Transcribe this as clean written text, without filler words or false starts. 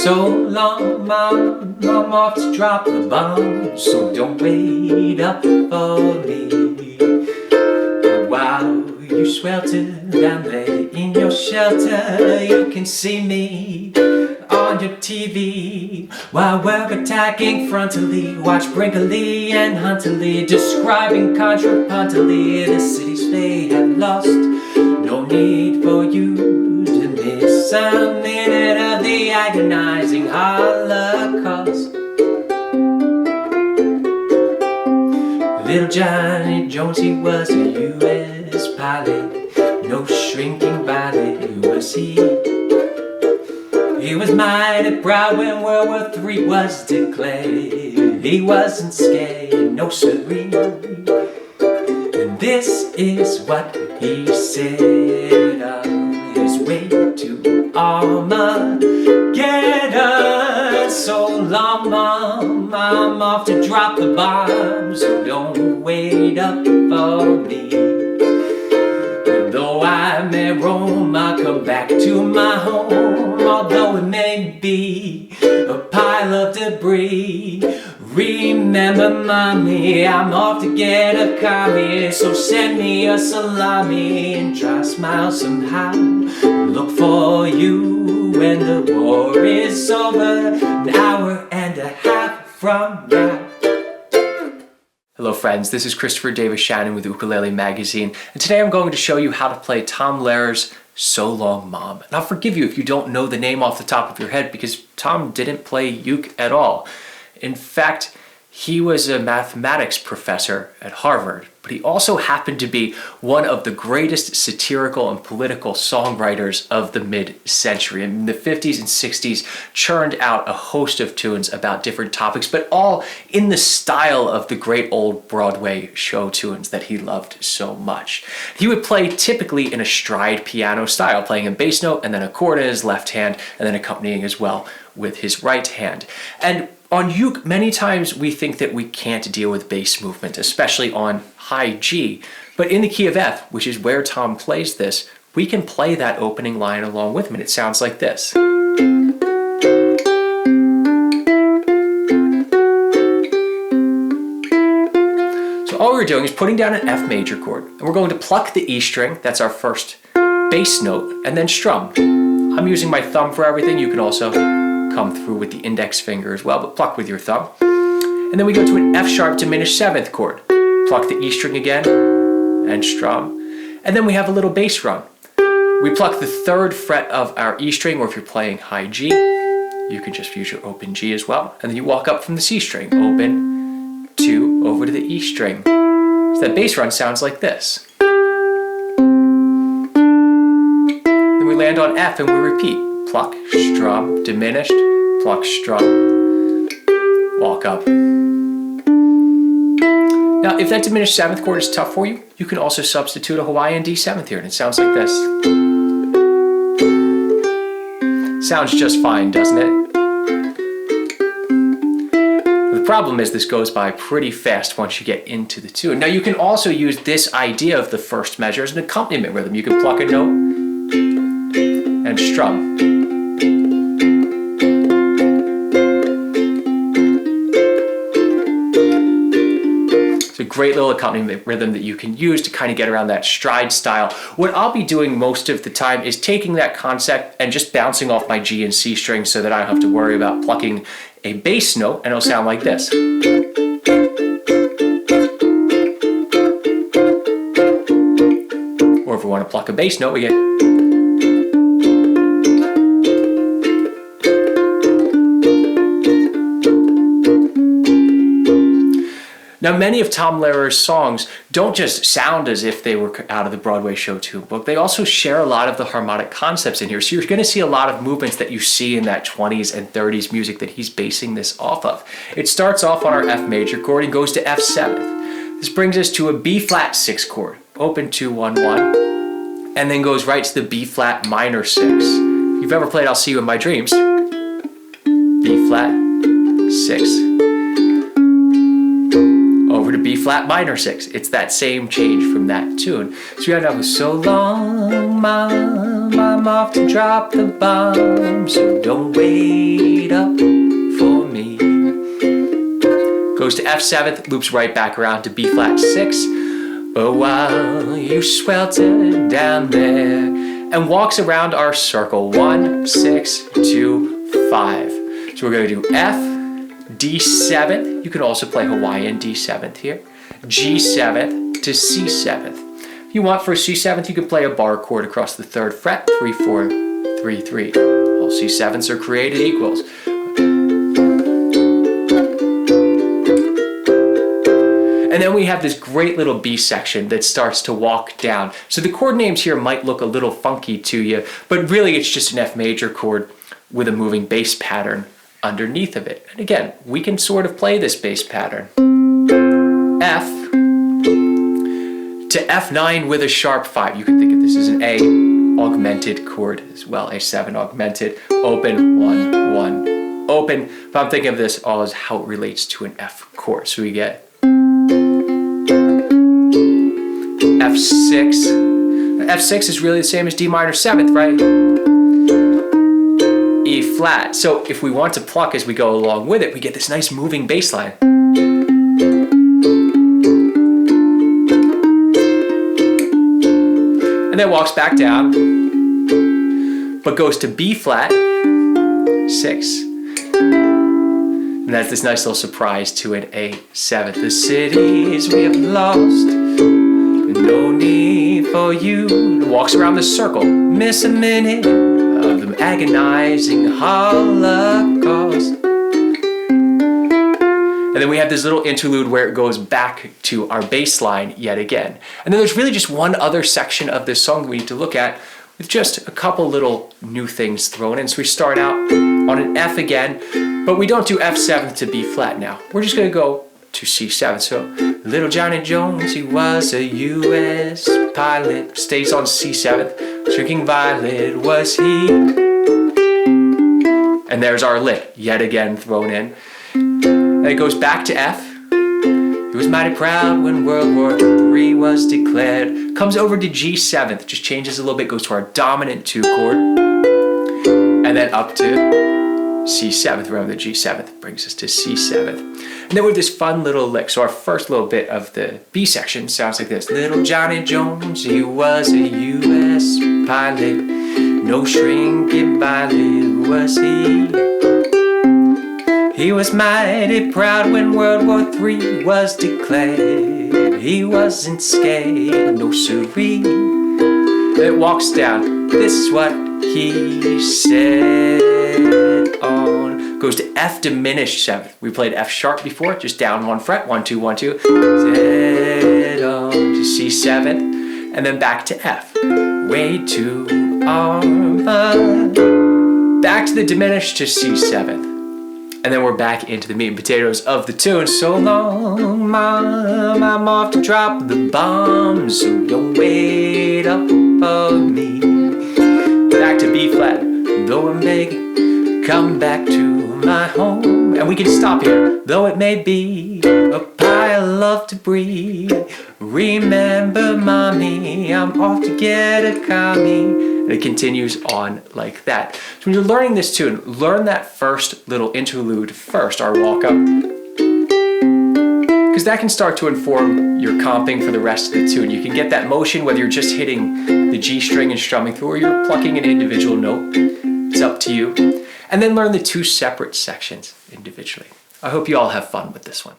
So long, Mom, I'm off to drop the bomb, so don't wait up for me. While you swelter down there in your shelter, you can see me on your TV while we're attacking frontally. Watch Brinkley and Hunterly describing contrapuntally the cities they have lost. No need for you to miss a minute of the agonizing Holocaust. Little Johnny Jones, he was a U.S. pilot, no shrinking violet was he. He was mighty proud when World War III was declared. He wasn't scared, no siree. And this is what he said on his way to Armageddon. So long, Mom, I'm off to drop the bomb, so don't wait up for me. Though I'm at Rome, I'll come back to my home, although it may be a pile of debris. Remember, Mommy, I'm off to get a commie, so send me a salami and try to smile somehow. Look for you when the war is over, an hour and a half from now. Hello friends, this is Christopher Davis Shannon with Ukulele Magazine, and today I'm going to show you how to play Tom Lehrer's So Long Mom. And I'll forgive you if you don't know the name off the top of your head, because Tom didn't play uke at all. In fact, he was a mathematics professor at Harvard, but he also happened to be one of the greatest satirical and political songwriters of the mid-century. In the 50s and 60s, churned out a host of tunes about different topics, but all in the style of the great old Broadway show tunes that he loved so much. He would play typically in a stride piano style, playing a bass note and then a chord in his left hand, and then accompanying as well with his right hand. And on uke, many times we think that we can't deal with bass movement, especially on high G. But in the key of F, which is where Tom plays this, we can play that opening line along with him, and it sounds like this. So all we're doing is putting down an F major chord, and we're going to pluck the E string, that's our first bass note, and then strum. I'm using my thumb for everything. You can also come through with the index finger as well, but pluck with your thumb. And then we go to an F sharp diminished seventh chord. Pluck the E string again and strum. And then we have a little bass run. We pluck the third fret of our E string, or if you're playing high G, you can just use your open G as well. And then you walk up from the C string, open, 2, over to the E string. So that bass run sounds like this. Then we land on F and we repeat. Pluck, strum, diminished, pluck, strum, walk up. Now, if that diminished seventh chord is tough for you, you can also substitute a Hawaiian D7 here, and it sounds like this. Sounds just fine, doesn't it? The problem is this goes by pretty fast once you get into the tune. Now, you can also use this idea of the first measure as an accompaniment rhythm. You can pluck a note and strum. It's a great little accompaniment rhythm that you can use to kind of get around that stride style. What I'll be doing most of the time is taking that concept and just bouncing off my G and C strings so that I don't have to worry about plucking a bass note, and it'll sound like this. Or if we want to pluck a bass note, we get. Now, many of Tom Lehrer's songs don't just sound as if they were out of the Broadway show tune book. They also share a lot of the harmonic concepts in here. So you're going to see a lot of movements that you see in that 20s and 30s music that he's basing this off of. It starts off on our F major chord and goes to F7. This brings us to a B flat 6 chord, open 2, 1, 1, and then goes right to the B flat minor 6. If you've ever played I'll See You in My Dreams, B flat 6. Over to B flat minor 6. It's that same change from that tune. So you end up with so long, my I'm off to drop the bomb, so don't wait up for me. Goes to F7, loops right back around to B flat 6. Oh, while you swelter down there, and walks around our circle. 1, 6, 2, 5. So we're going to do F, D7. You can also play Hawaiian D7th here. G7th to C7th. If you want for C7th, you can play a bar chord across the 3rd fret, 3, 4, 3, 3. All C7ths are created equals. And then we have this great little B section that starts to walk down. So the chord names here might look a little funky to you, but really it's just an F major chord with a moving bass pattern underneath of it. And again, we can sort of play this bass pattern. F to F9 with a sharp 5. You can think of this as an A augmented chord as well, A7 augmented, open, 1, 1, open. But I'm thinking of this all as how it relates to an F chord. So we get F6. F6 is really the same as D minor 7th, right? E flat. So if we want to pluck as we go along with it, we get this nice moving bass line. And then walks back down, but goes to B flat 6. And that's this nice little surprise to an A7. The cities we have lost, no need for you. Walks around the circle, miss a minute of the agonizing Holocaust. And then we have this little interlude where it goes back to our bass line yet again. And then there's really just one other section of this song that we need to look at with just a couple little new things thrown in. So we start out on an F again, but we don't do F7 to B flat now. We're just gonna go to C7. So little Johnny Jones, he was a US pilot, stays on C7th. Drinking violet was he. And there's our lick, yet again thrown in. And it goes back to F. He was mighty proud when World War III was declared. Comes over to G7th, just changes a little bit, goes to our dominant 2 chord. And then up to C7th, remember the G7th brings us to C7th. And then we have this fun little lick. So our first little bit of the B section sounds like this. Little Johnny Jones, he was a US pilot. No shrinking violet was he. He was mighty proud when World War III was declared. He wasn't scared, no siree. It walks down, this is what he said on. Goes to F diminished 7th. We played F sharp before, just down 1 fret, 1, 2, 1, 2. Said on to C7th, and then back to F. Way to armor. Back to the diminished to C7th. And then we're back into the meat and potatoes of the tune. So long, Mom, I'm off to drop the bomb, so don't wait up for me. Back to B flat, though I'm begging, come back to my home. And we can stop here, though it may be a pile of debris. Remember, mommy, I'm off to get a commie. And it continues on like that. So when you're learning this tune, learn that first little interlude first, our walk-up. Because that can start to inform your comping for the rest of the tune. You can get that motion whether you're just hitting the G string and strumming through or you're plucking an individual note. It's up to you. And then learn the 2 separate sections individually. I hope you all have fun with this one.